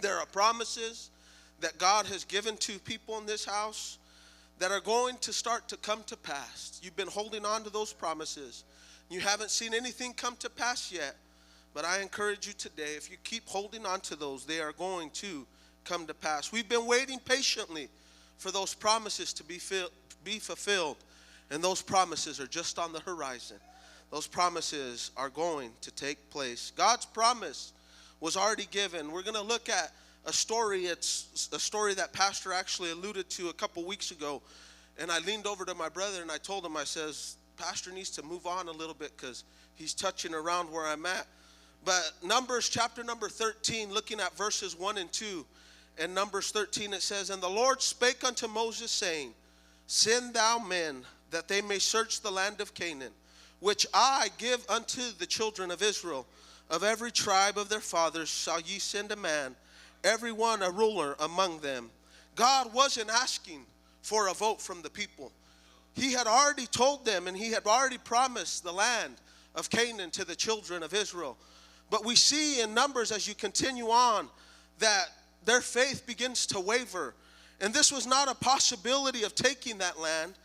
There are promises that God has given to people in this house that are going to start to come to pass. You've been holding on to those promises. You haven't seen anything come to pass yet. But I encourage you today, if you keep holding on to those, they are going to come to pass. We've been waiting patiently for those promises to be fulfilled. And those promises are just on the horizon. Those promises are going to take place. God's promise was already given. We're going to look at a story. It's a story that Pastor actually alluded to a couple weeks ago. And I leaned over to my brother and I told him, I says, Pastor needs to move on a little bit because he's touching around where I'm at. But Numbers chapter number 13, looking at verses 1 and 2. In Numbers 13 it says, And the Lord spake unto Moses, saying, Send thou men, that they may search the land of Canaan, which I give unto the children of Israel. Of every tribe of their fathers shall ye send a man, every one a ruler among them. God wasn't asking for a vote from the people. He had already told them, and he had already promised the land of Canaan to the children of Israel. But we see in Numbers, as you continue on, that their faith begins to waver. And this was not a possibility of taking that land,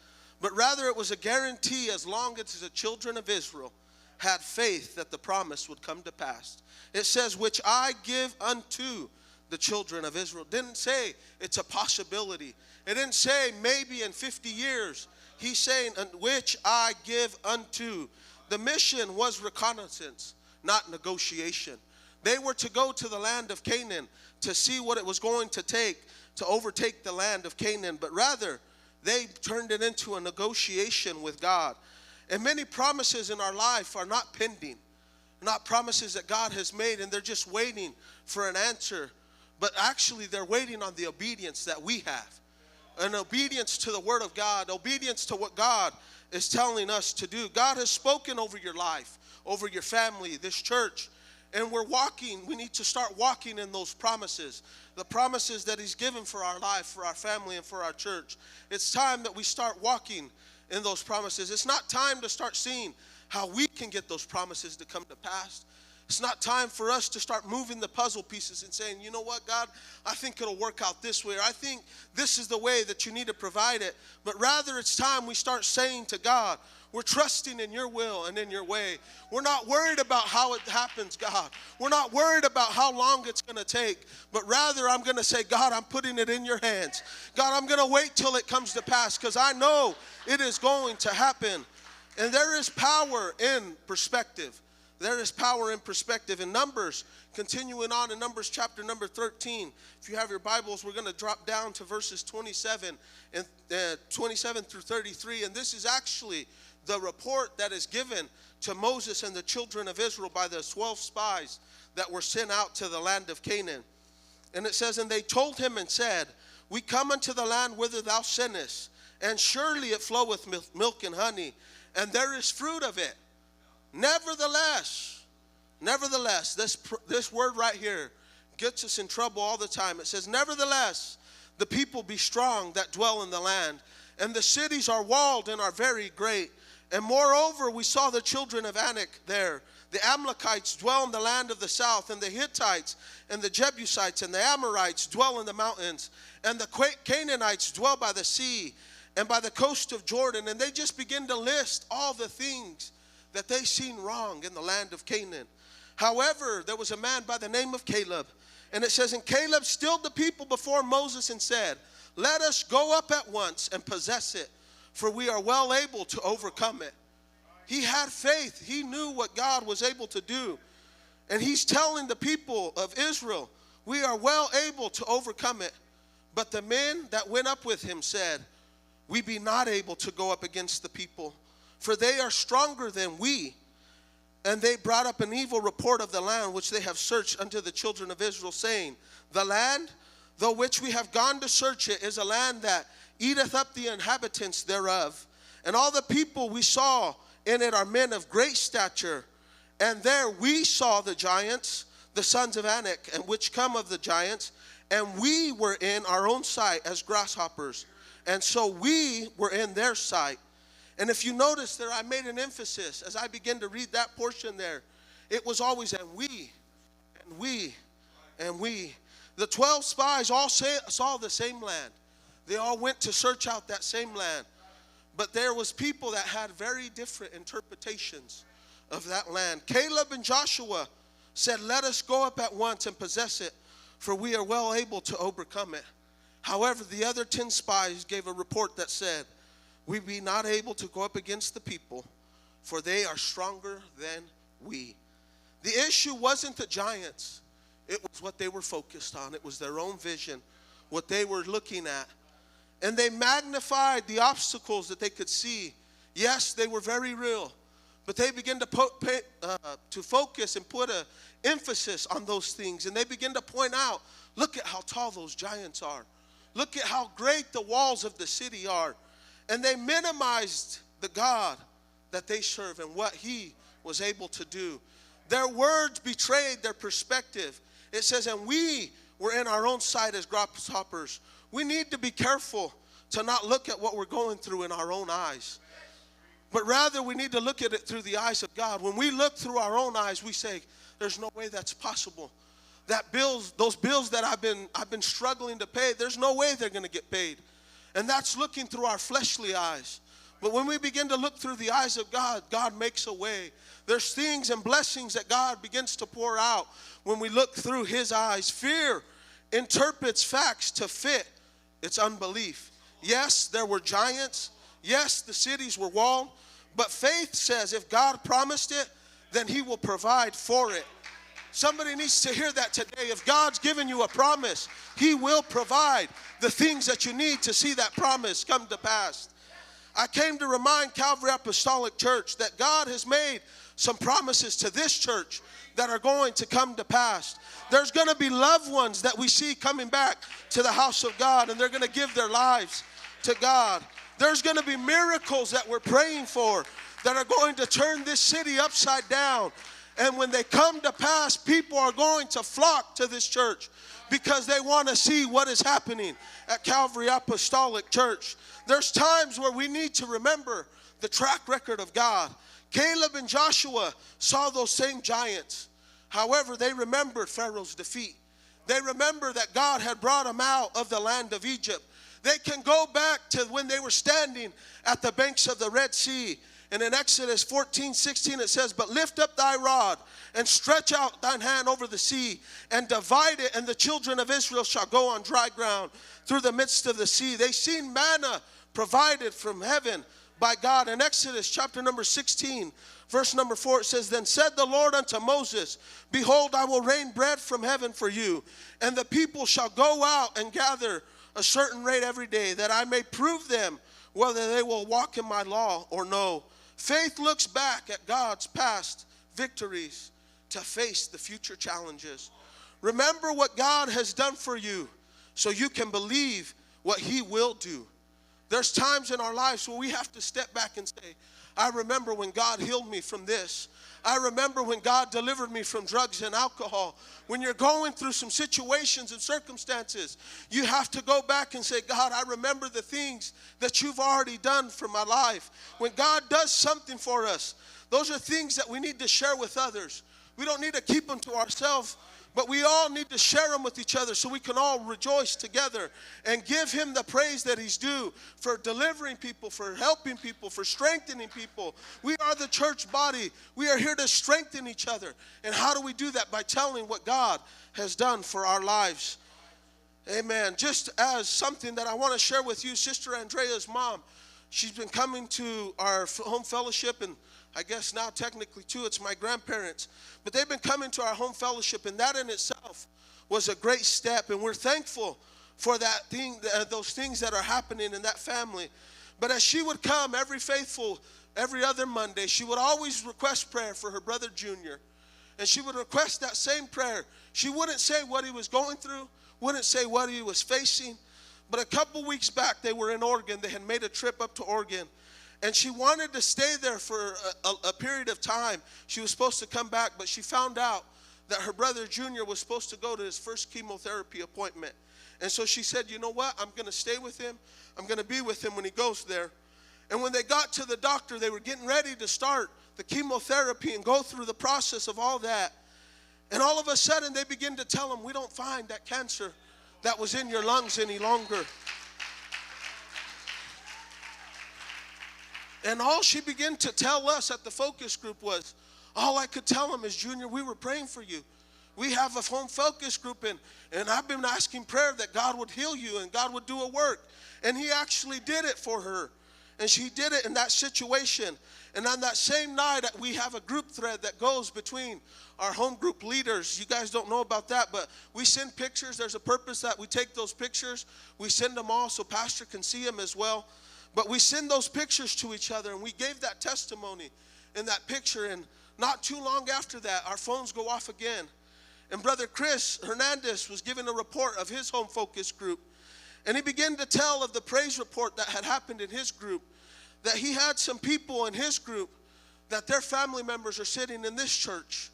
but rather it was a guarantee as long as the children of Israel had faith that the promise would come to pass. It says, which I give unto the children of Israel. It didn't say it's a possibility. It didn't say maybe in 50 years. He's saying, which I give unto. The mission was reconnaissance, not negotiation. They were to go to the land of Canaan to see what it was going to take to overtake the land of Canaan, but rather they turned it into a negotiation with God. And many promises in our life are not pending, not promises that God has made and they're just waiting for an answer, but actually they're waiting on the obedience that we have. An obedience to the word of God, obedience to what God is telling us to do. God has spoken over your life, over your family, this church, and we're walking. We need to start walking in those promises, the promises that he's given for our life, for our family, and for our church. It's time that we start walking in those promises. It's not time to start seeing how we can get those promises to come to pass. It's not time for us to start moving the puzzle pieces and saying, you know what, God, I think it'll work out this way, or I think this is the way that you need to provide it. But rather, it's time we start saying to God, we're trusting in your will and in your way. We're not worried about how it happens, God. We're not worried about how long it's going to take. But rather, I'm going to say, God, I'm putting it in your hands. God, I'm going to wait till it comes to pass because I know it is going to happen. And there is power in perspective. There is power in perspective. In Numbers, continuing on in Numbers chapter number 13, if you have your Bibles, we're going to drop down to verses 27 and 27 through 33. And this is actually the report that is given to Moses and the children of Israel by the 12 spies that were sent out to the land of Canaan. And it says, And they told him and said, We come unto the land whither thou sendest, and surely it floweth milk and honey, and there is fruit of it. Nevertheless, this word right here gets us in trouble all the time. It says, Nevertheless, the people be strong that dwell in the land, and the cities are walled and are very great. And moreover, we saw the children of Anak there. The Amalekites dwell in the land of the south, and the Hittites and the Jebusites and the Amorites dwell in the mountains, and the Canaanites dwell by the sea and by the coast of Jordan. And they just begin to list all the things that they seen wrong in the land of Canaan. However, there was a man by the name of Caleb. And it says, And Caleb stilled the people before Moses and said, Let us go up at once and possess it, for we are well able to overcome it. He had faith. He knew what God was able to do. And he's telling the people of Israel, we are well able to overcome it. But the men that went up with him said, We be not able to go up against the people, for they are stronger than we. And they brought up an evil report of the land which they have searched unto the children of Israel, saying, The land, though which we have gone to search it, is a land that eateth up the inhabitants thereof. And all the people we saw in it are men of great stature. And there we saw the giants, the sons of Anak, and which come of the giants. And we were in our own sight as grasshoppers. And so we were in their sight. And if you notice there, I made an emphasis as I began to read that portion there. It was always, and we, and we, and we. The 12 spies all saw the same land. They all went to search out that same land. But there was people that had very different interpretations of that land. Caleb and Joshua said, let us go up at once and possess it, for we are well able to overcome it. However, the other 10 spies gave a report that said, we be not able to go up against the people, for they are stronger than we. The issue wasn't the giants. It was what they were focused on. It was their own vision, what they were looking at. And they magnified the obstacles that they could see. Yes, they were very real. But they began to focus and put an emphasis on those things. And they began to point out, look at how tall those giants are. Look at how great the walls of the city are. And they minimized the God that they serve and what he was able to do. Their words betrayed their perspective. It says, and we were in our own sight as grasshoppers. We need to be careful to not look at what we're going through in our own eyes. But rather, we need to look at it through the eyes of God. When we look through our own eyes, we say, there's no way that's possible. Those bills that I've been struggling to pay, there's no way they're going to get paid. And that's looking through our fleshly eyes. But when we begin to look through the eyes of God, God makes a way. There's things and blessings that God begins to pour out when we look through his eyes. Fear interprets facts to fit its unbelief. Yes, there were giants. Yes, the cities were walled. But faith says if God promised it, then he will provide for it. Somebody needs to hear that today. If God's given you a promise, he will provide the things that you need to see that promise come to pass. I came to remind Calvary Apostolic Church that God has made some promises to this church that are going to come to pass. There's going to be loved ones that we see coming back to the house of God, and they're going to give their lives to God. There's going to be miracles that we're praying for that are going to turn this city upside down. And when they come to pass, people are going to flock to this church because they want to see what is happening at Calvary Apostolic Church. There's times where we need to remember the track record of God. Caleb and Joshua saw those same giants. However, they remembered Pharaoh's defeat. They remember that God had brought them out of the land of Egypt. They can go back to when they were standing at the banks of the Red Sea. And in Exodus 14:16 it says, but lift up thy rod and stretch out thine hand over the sea and divide it, and the children of Israel shall go on dry ground through the midst of the sea. They seen manna provided from heaven by God. In Exodus chapter number 16, verse number 4, it says, then said the Lord unto Moses, behold, I will rain bread from heaven for you, and the people shall go out and gather a certain rate every day, that I may prove them whether they will walk in my law or no. Faith looks back at God's past victories to face the future challenges. Remember what God has done for you so you can believe what he will do. There's times in our lives where we have to step back and say, I remember when God healed me from this. I remember when God delivered me from drugs and alcohol. When you're going through some situations and circumstances, you have to go back and say, God, I remember the things that you've already done for my life. When God does something for us, those are things that we need to share with others. We don't need to keep them to ourselves, but we all need to share them with each other so we can all rejoice together and give him the praise that he's due for delivering people, for helping people, for strengthening people. We are the church body. We are here to strengthen each other. And how do we do that? By telling what God has done for our lives. Amen. Just as something that I want to share with you, Sister Andrea's mom, she's been coming to our home fellowship, and I guess now technically too, it's my grandparents. But they've been coming to our home fellowship, and that in itself was a great step. And we're thankful for that thing, those things that are happening in that family. But as she would come every other Monday, she would always request prayer for her brother Junior. And she would request that same prayer. She wouldn't say what he was going through, wouldn't say what he was facing. But a couple weeks back, they were in Oregon. They had made a trip up to Oregon. And she wanted to stay there for a period of time. She was supposed to come back, but she found out that her brother Junior was supposed to go to his first chemotherapy appointment. And so she said, you know what? I'm going to stay with him. I'm going to be with him when he goes there. And when they got to the doctor, they were getting ready to start the chemotherapy and go through the process of all that. And all of a sudden they begin to tell him, we don't find that cancer that was in your lungs any longer. And all she began to tell us at the focus group was, all I could tell him is, Junior, we were praying for you. We have a home focus group, and I've been asking prayer that God would heal you and God would do a work. And he actually did it for her. And she did it in that situation. And on that same night, we have a group thread that goes between our home group leaders. You guys don't know about that, but we send pictures. There's a purpose that we take those pictures. We send them all so Pastor can see them as well. But we send those pictures to each other, and we gave that testimony in that picture. And not too long after that, our phones go off again. And Brother Chris Hernandez was giving a report of his home focus group. And he began to tell of the praise report that had happened in his group, that he had some people in his group that their family members are sitting in this church.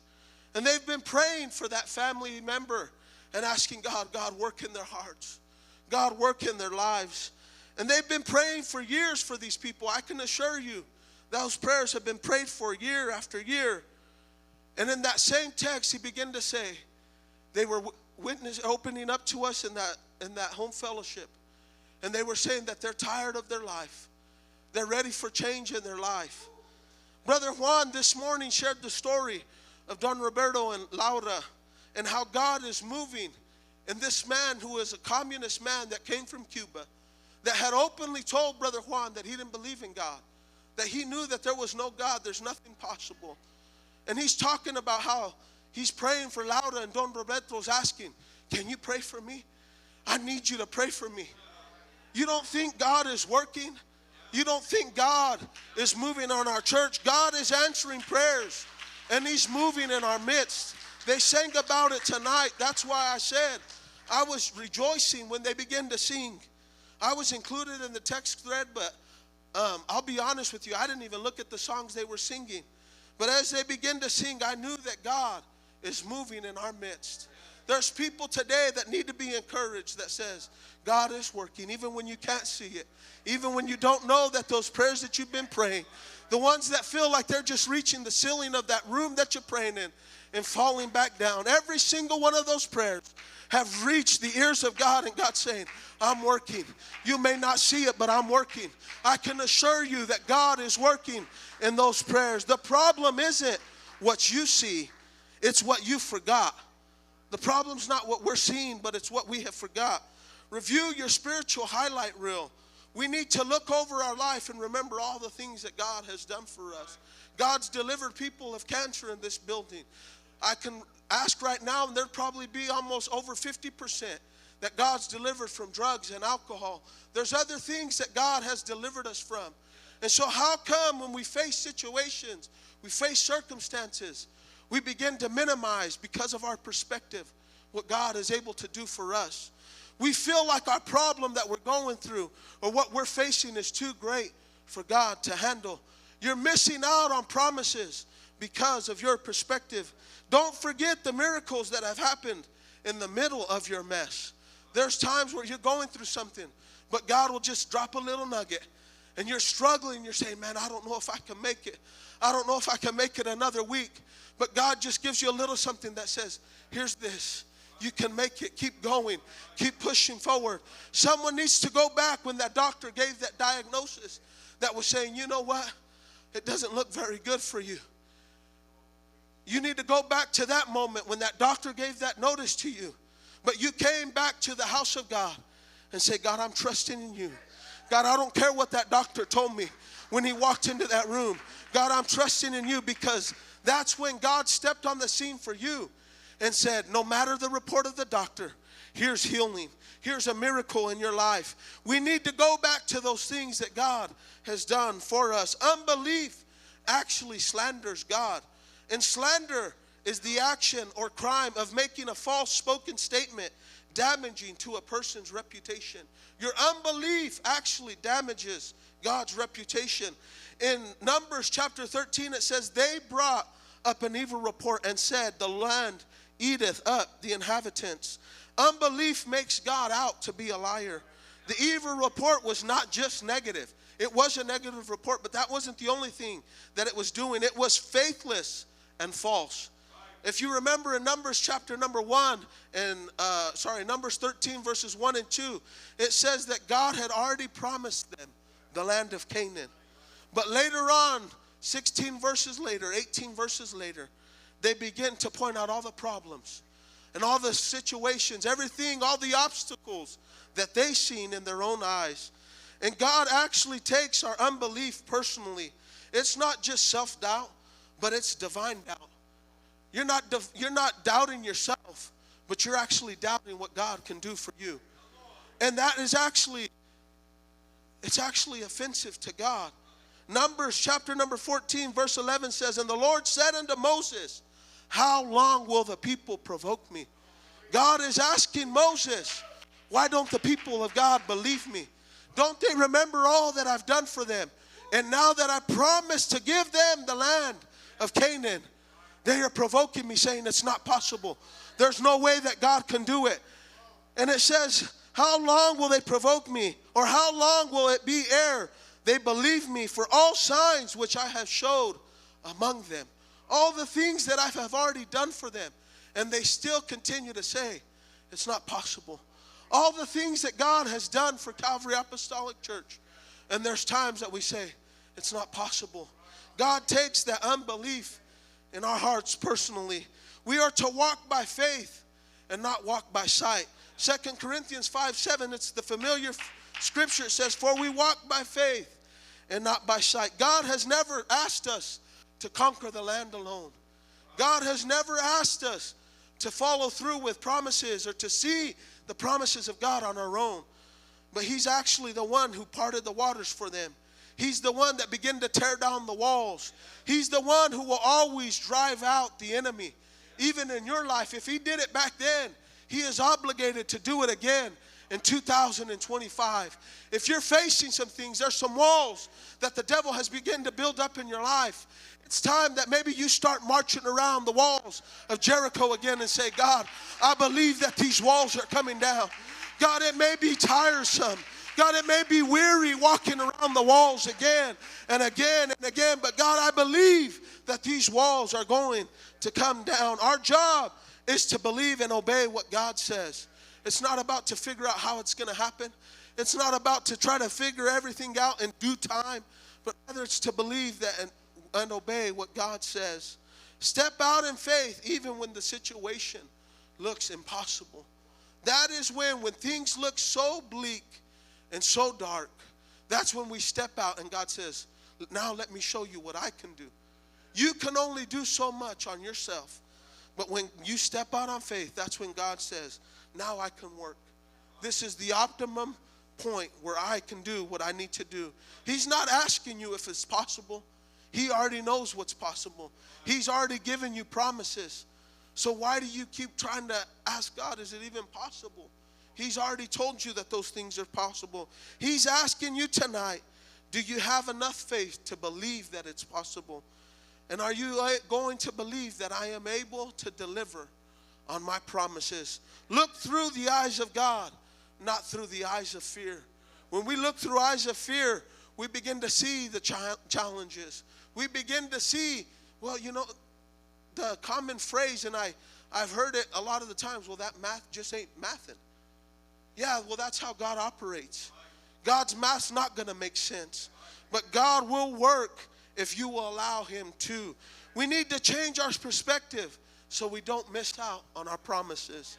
And they've been praying for that family member and asking God, God, work in their hearts. God, work in their lives. And they've been praying for years for these people. I can assure you, those prayers have been prayed for year after year. And in that same text, he began to say, they were opening up to us in that home fellowship. And they were saying that they're tired of their life. They're ready for change in their life. Brother Juan this morning shared the story of Don Roberto and Laura and how God is moving in this man who is a communist man that came from Cuba, that had openly told Brother Juan that he didn't believe in God, that he knew that there was no God, there's nothing possible. And he's talking about how he's praying for Laura, and Don Roberto's asking, can you pray for me? I need you to pray for me. You don't think God is working? You don't think God is moving on our church? God is answering prayers, and he's moving in our midst. They sang about it tonight. That's why I said I was rejoicing when they began to sing. I was included in the text thread, but I'll be honest with you, I didn't even look at the songs they were singing. But as they began to sing, I knew that God is moving in our midst. There's people today that need to be encouraged that says, God is working, even when you can't see it. Even when you don't know that those prayers that you've been praying, the ones that feel like they're just reaching the ceiling of that room that you're praying in and falling back down. Every single one of those prayers have reached the ears of God, and God's saying, I'm working. You may not see it, but I'm working. I can assure you that God is working in those prayers. The problem isn't what you see, it's what you forgot. The problem's not what we're seeing, but it's what we have forgot. Review your spiritual highlight reel. We need to look over our life and remember all the things that God has done for us. God's delivered people of cancer in this building. I can ask right now, and there'd probably be almost over 50% that God's delivered from drugs and alcohol. There's other things that God has delivered us from. And so how come when we face situations, we face circumstances, we begin to minimize because of our perspective what God is able to do for us? We feel like our problem that we're going through or what we're facing is too great for God to handle. You're missing out on promises because of your perspective. Don't forget the miracles that have happened in the middle of your mess. There's times where you're going through something, but God will just drop a little nugget. And you're struggling, you're saying, man, I don't know if I can make it. I don't know if I can make it another week. But God just gives you a little something that says, here's this. You can make it. Keep going. Keep pushing forward. Someone needs to go back when that doctor gave that diagnosis that was saying, you know what? It doesn't look very good for you. You need to go back to that moment when that doctor gave that notice to you. But you came back to the house of God and said, God, I'm trusting in you. God, I don't care what that doctor told me when he walked into that room. God, I'm trusting in you, because that's when God stepped on the scene for you and said, no matter the report of the doctor, here's healing. Here's a miracle in your life. We need to go back to those things that God has done for us. Unbelief actually slanders God. And slander is the action or crime of making a false spoken statement damaging to a person's reputation. Your unbelief actually damages God's reputation. In Numbers chapter 13, it says, they brought up an evil report and said, the land eateth up the inhabitants. Unbelief makes God out to be a liar. The evil report was not just negative. It was a negative report, but that wasn't the only thing that it was doing. It was faithless and false. If you remember in Numbers chapter number 1, and Numbers 13 verses 1 and 2, it says that God had already promised them the land of Canaan. But later on, 16 verses later, 18 verses later, they begin to point out all the problems and all the situations, everything, all the obstacles that they seen in their own eyes. And God actually takes our unbelief personally. It's not just self-doubt, but it's divine doubt. You're not doubting yourself, but you're actually doubting what God can do for you. And that is actually offensive to God. Numbers chapter number 14 verse 11 says, and the Lord said unto Moses, how long will the people provoke me? God is asking Moses, why don't the people of God believe me? Don't they remember all that I've done for them? And now that I promised to give them the land of Canaan, they are provoking me, saying it's not possible. There's no way that God can do it. And it says, how long will they provoke me? Or how long will it be ere they believe me for all signs which I have showed among them? All the things that I have already done for them. And they still continue to say, it's not possible. All the things that God has done for Calvary Apostolic Church. And there's times that we say, it's not possible. God takes that unbelief in our hearts personally. We are to walk by faith and not walk by sight. 2 Corinthians 5:7, it's the familiar scripture. It says, for we walk by faith and not by sight. God has never asked us to conquer the land alone. God has never asked us to follow through with promises or to see the promises of God on our own. But he's actually the one who parted the waters for them. He's the one that began to tear down the walls. He's the one who will always drive out the enemy. Even in your life, if he did it back then, he is obligated to do it again in 2025. If you're facing some things, there's some walls that the devil has begun to build up in your life. It's time that maybe you start marching around the walls of Jericho again and say, God, I believe that these walls are coming down. God, it may be tiresome. God, it may be weary walking around the walls again and again and again. But God, I believe that these walls are going to come down. Our job is to believe and obey what God says. It's not about to figure out how it's going to happen. It's not about to try to figure everything out in due time. But rather it's to believe that and obey what God says. Step out in faith even when the situation looks impossible. That is when things look so bleak and so dark, that's when we step out and God says, now let me show you what I can do. You can only do so much on yourself. But when you step out on faith, that's when God says, now I can work. This is the optimum point where I can do what I need to do. He's not asking you if it's possible. He already knows what's possible. He's already given you promises. So why do you keep trying to ask God, is it even possible? He's already told you that those things are possible. He's asking you tonight, do you have enough faith to believe that it's possible? And are you going to believe that I am able to deliver on my promises? Look through the eyes of God, not through the eyes of fear. When we look through eyes of fear, we begin to see the challenges. We begin to see, well, you know, the common phrase, and I've heard it a lot of the times, well, that math just ain't mathing. Yeah, well, that's how God operates. God's math's not going to make sense. But God will work if you will allow him to. We need to change our perspective so we don't miss out on our promises.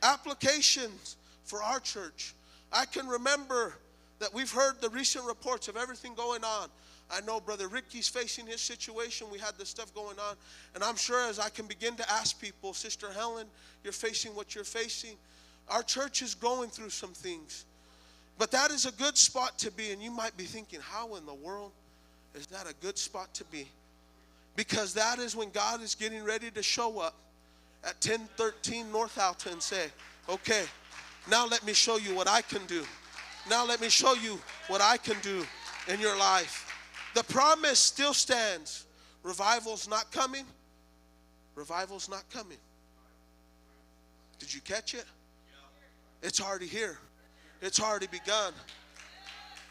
Applications for our church. I can remember that we've heard the recent reports of everything going on. I know Brother Ricky's facing his situation. We had this stuff going on. And I'm sure as I can begin to ask people, Sister Helen, you're facing what you're facing. Our church is going through some things. But that is a good spot to be. And you might be thinking, how in the world is that a good spot to be? Because that is when God is getting ready to show up at 1013 North Alta and say, okay, now let me show you what I can do. Now let me show you what I can do in your life. The promise still stands. Revival's not coming. Revival's not coming. Did you catch it? It's already here. It's already begun.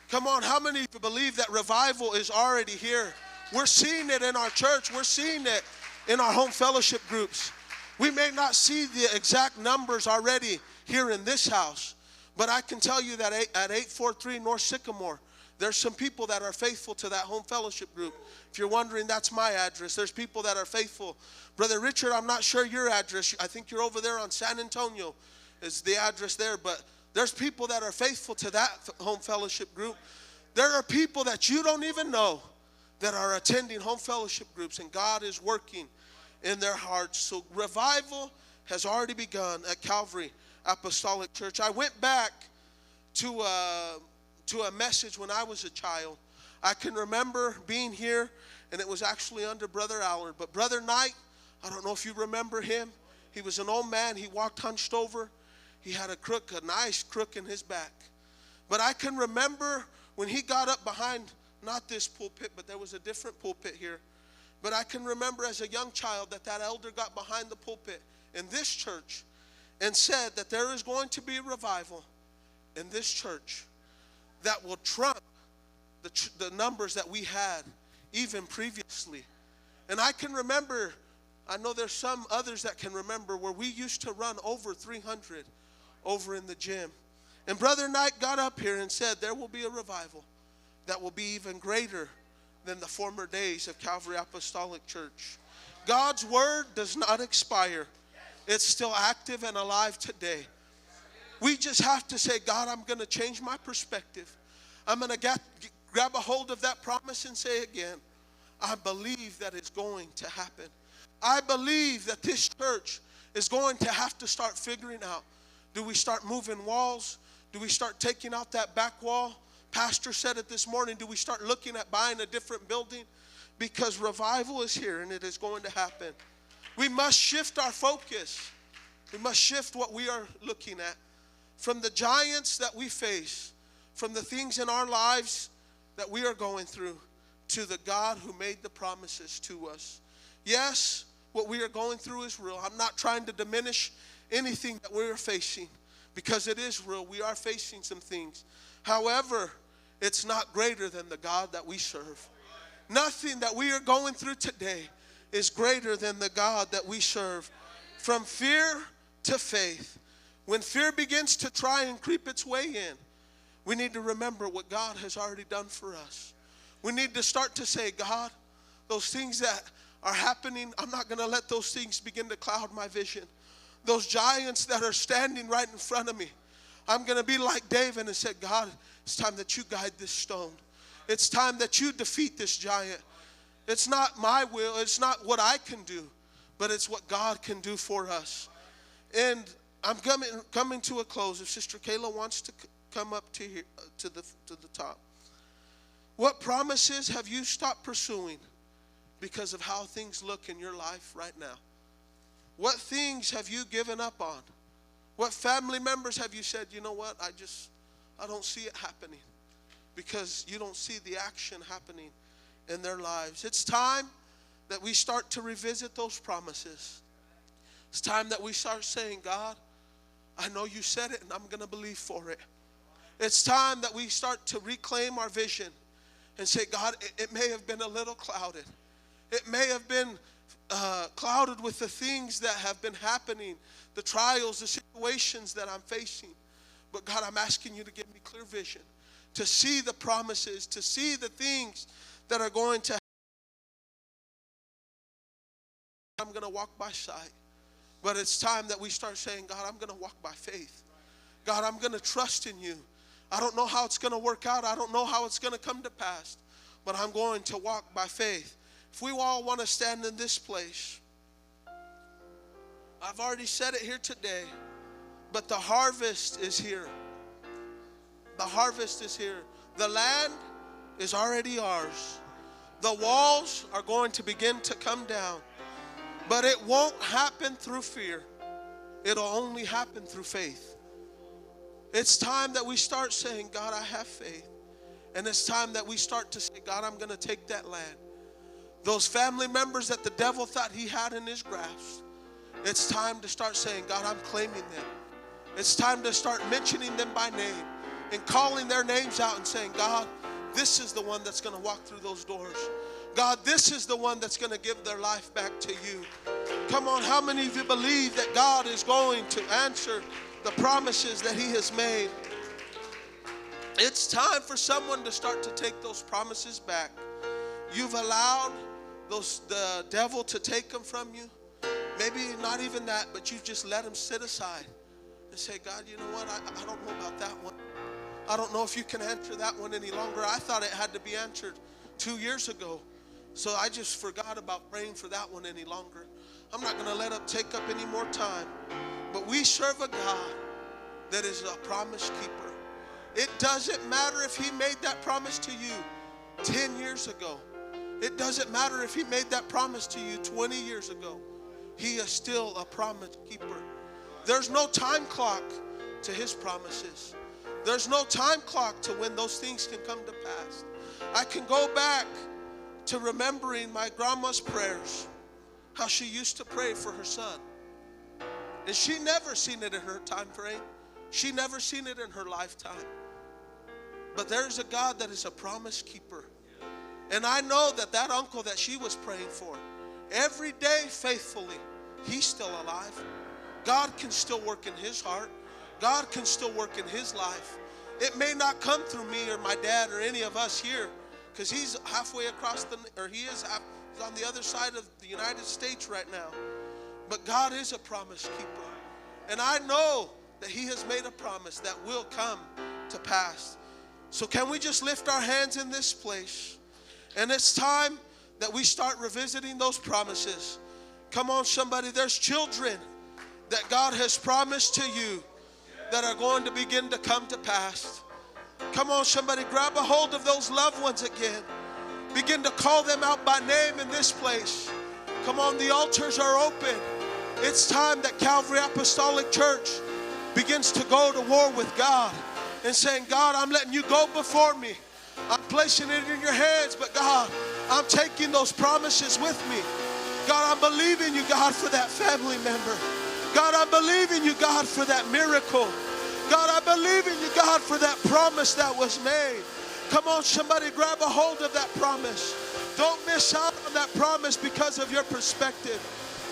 Come on, how many of you believe that revival is already here? We're seeing it in our church. We're seeing it in our home fellowship groups. We may not see the exact numbers already here in this house, but I can tell you that at 843 North Sycamore, there's some people that are faithful to that home fellowship group. If you're wondering, that's my address. There's people that are faithful. Brother Richard, I'm not sure your address. I think you're over there on San Antonio is the address there. But there's people that are faithful to that home fellowship group. There are people that you don't even know that are attending home fellowship groups, and God is working in their hearts. So revival has already begun at Calvary Apostolic Church. I went back to a message when I was a child. I can remember being here, and it was actually under Brother Allard. But Brother Knight, I don't know if you remember him. He was an old man. He walked hunched over. He had a nice crook in his back. But I can remember when he got up behind, not this pulpit, but there was a different pulpit here. But I can remember as a young child that elder got behind the pulpit in this church and said that there is going to be a revival in this church that will trump the numbers that we had even previously. And I can remember, I know there's some others that can remember, where we used to run over 300 over in the gym. And Brother Knight got up here and said there will be a revival that will be even greater than the former days of Calvary Apostolic Church. God's word does not expire. It's still active and alive today. We just have to say, God, I'm going to change my perspective. I'm going to grab a hold of that promise and say again, I believe that it's going to happen. I believe that this church is going to have to start figuring out, do we start moving walls? Do we start taking out that back wall? Pastor said it this morning, do we start looking at buying a different building? Because revival is here and it is going to happen. We must shift our focus. We must shift what we are looking at. From the giants that we face, from the things in our lives that we are going through, to the God who made the promises to us. Yes, what we are going through is real. I'm not trying to diminish anything that we're facing, because it is real. We are facing some things. However, it's not greater than the God that we serve. Nothing that we are going through today is greater than the God that we serve. From fear to faith. When fear begins to try and creep its way in, we need to remember what God has already done for us. We need to start to say, God, those things that are happening, I'm not going to let those things begin to cloud my vision. Those giants that are standing right in front of me, I'm going to be like David and say, God, it's time that you guide this stone. It's time that you defeat this giant. It's not my will. It's not what I can do, but it's what God can do for us. And I'm coming to a close. If Sister Kayla wants to come up to here, to the top. What promises have you stopped pursuing because of how things look in your life right now? What things have you given up on? What family members have you said, you know what, I don't see it happening, because you don't see the action happening in their lives. It's time that we start to revisit those promises. It's time that we start saying, God, I know you said it and I'm going to believe for it. It's time that we start to reclaim our vision and say, God, it may have been a little clouded. It may have been clouded with the things that have been happening, the trials, the situations that I'm facing. But God, I'm asking you to give me clear vision, to see the promises, to see the things that are going to happen. I'm going to walk by sight. But it's time that we start saying, God, I'm going to walk by faith. God, I'm going to trust in you. I don't know how it's going to work out. I don't know how it's going to come to pass. But I'm going to walk by faith. If we all want to stand in this place, I've already said it here today, but the harvest is here. The harvest is here. The land is already ours. The walls are going to begin to come down. But it won't happen through fear. It'll only happen through faith. It's time that we start saying, God, I have faith. And it's time that we start to say, God, I'm going to take that land. Those family members that the devil thought he had in his grasp, it's time to start saying, God, I'm claiming them. It's time to start mentioning them by name and calling their names out and saying, God, this is the one that's going to walk through those doors. God, this is the one that's going to give their life back to you. Come on, how many of you believe that God is going to answer the promises that He has made? It's time for someone to start to take those promises back. You've allowed the devil to take them from you. Maybe not even that, but you just let him sit aside and say, God, you know what? I don't know about that one. I don't know if you can answer that one any longer. I thought it had to be answered 2 years ago. So I just forgot about praying for that one any longer. I'm not going to let it take up any more time. But we serve a God that is a promise keeper. It doesn't matter if He made that promise to you 10 years ago. It doesn't matter if He made that promise to you 20 years ago. He is still a promise keeper. There's no time clock to His promises. There's no time clock to when those things can come to pass. I can go back to remembering my grandma's prayers, how she used to pray for her son. And she never seen it in her time frame. She never seen it in her lifetime. But there's a God that is a promise keeper. And I know that that uncle that she was praying for, every day faithfully, he's still alive. God can still work in his heart. God can still work in his life. It may not come through me or my dad or any of us here, because he's halfway across he's on the other side of the United States right now. But God is a promise keeper. And I know that He has made a promise that will come to pass. So can we just lift our hands in this place? And it's time that we start revisiting those promises. Come on, somebody. There's children that God has promised to you that are going to begin to come to pass. Come on, somebody. Grab a hold of those loved ones again. Begin to call them out by name in this place. Come on, the altars are open. It's time that Calvary Apostolic Church begins to go to war with God and saying, God, I'm letting you go before me. I'm placing it in your hands, but God, I'm taking those promises with me. God, I'm believing you, God, for that family member. God, I'm believing you, God, for that miracle. God, I believe in you, God, for that promise that was made. Come on, somebody, grab a hold of that promise. Don't miss out on that promise because of your perspective.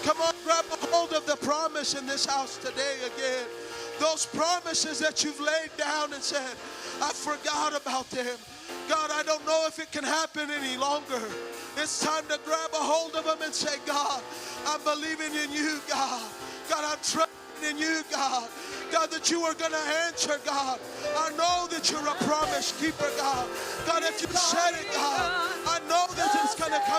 Come on, grab a hold of the promise in this house today again. Those promises that you've laid down and said, I forgot about them. God, I don't know if it can happen any longer. It's time to grab a hold of them and say, God, I'm believing in you, God. God, I'm trusting in you, God. God, that you are going to answer, God. I know that you're a promise keeper, God. God, if you said it, God, I know that it's going to come.